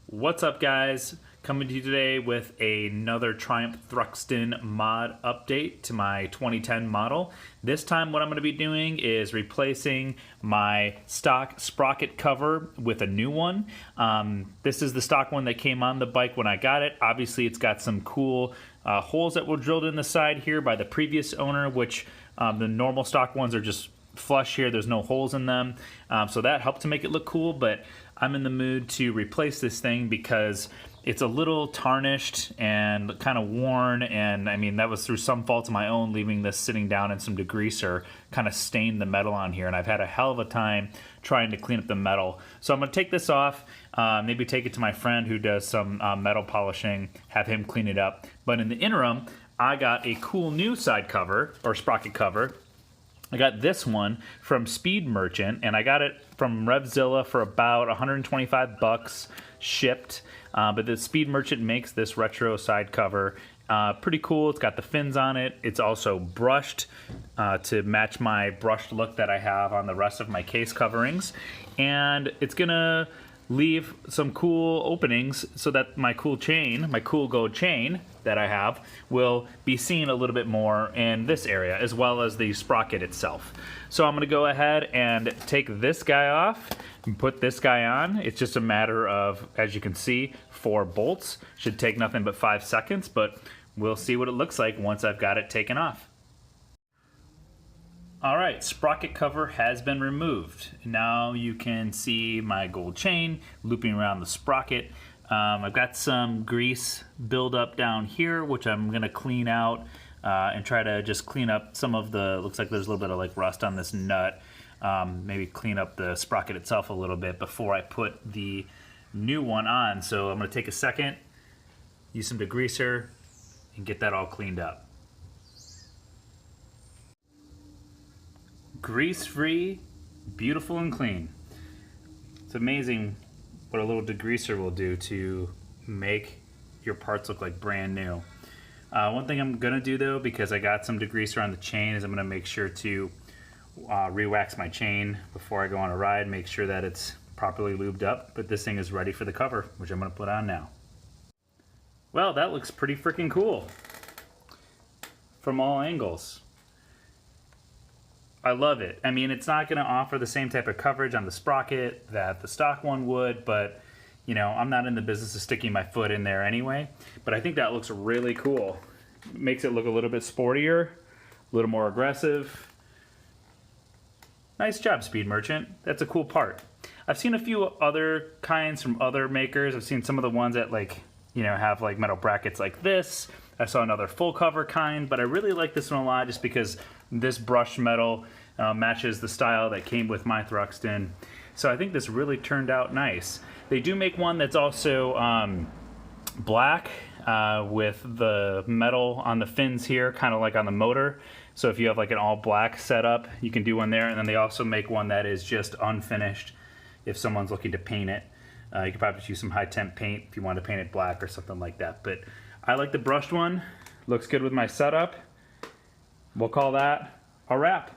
What's up, guys? Coming to you today with another Triumph Thruxton mod update to my 2010 model. This time what I'm going to be doing is replacing my stock Sprocket cover with a new one. This is the stock one that came on the bike when I got it. Obviously it's got some cool holes that were drilled in the side here by the previous owner, which the normal stock ones are just flush here. There's no holes in them, so that helped to make it look cool, but I'm in the mood to replace this thing because it's a little tarnished and kind of worn, and I mean that was through some fault of my own, leaving this sitting down in some degreaser kind of stained the metal on here, and I've had a hell of a time trying to clean up the metal. So I'm going to take this off, maybe take it to my friend who does some metal polishing, have him clean it up. But in the interim, I got a cool new side cover, or sprocket cover. I got this one from Speed Merchant, and I got it from Revzilla for about 125 bucks shipped. But the Speed Merchant makes this retro side cover. Pretty cool. It's got the fins on it. It's also brushed to match my brushed look that I have on the rest of my case coverings. And it's gonna leave some cool openings so that my cool chain, my cool gold chain that I have, will be seen a little bit more in this area, as well as the sprocket itself. So I'm gonna go ahead and take this guy off and put this guy on. It's just a matter of, as you can see, 4 bolts. Should take nothing but 5 seconds, but we'll see what it looks like once I've got it taken off. Alright, sprocket cover has been removed. Now you can see my gold chain looping around the sprocket. I've got some grease buildup down here, which I'm going to clean out and try to just clean up some of the, looks like there's a little bit of like rust on this nut. Maybe clean up the sprocket itself a little bit before I put the new one on. So I'm going to take a second, use some degreaser, and get that all cleaned up. Grease-free, beautiful and clean. It's amazing what a little degreaser will do to make your parts look like brand new. One thing I'm gonna do though, because I got some degreaser on the chain, is I'm gonna make sure to re-wax my chain before I go on a ride, make sure that it's properly lubed up, but this thing is ready for the cover, which I'm gonna put on now. Well, that looks pretty freaking cool from all angles. I love it. I mean, it's not going to offer the same type of coverage on the sprocket that the stock one would, but you know, I'm not in the business of sticking my foot in there anyway. But I think that looks really cool. Makes it look a little bit sportier, a little more aggressive. Nice job, Speed Merchant. That's a cool part. I've seen a few other kinds from other makers. I've seen some of the ones that, like, you know, have like metal brackets like this. I saw another full cover kind, but I really like this one a lot just because this brushed metal matches the style that came with my Thruxton. So I think this really turned out nice. They do make one that's also black with the metal on the fins here, kind of like on the motor. So if you have like an all black setup, you can do one there. And then they also make one that is just unfinished if someone's looking to paint it. You could probably just use some high temp paint if you want to paint it black or something like that. But I like the brushed one. Looks good with my setup. We'll call that a wrap.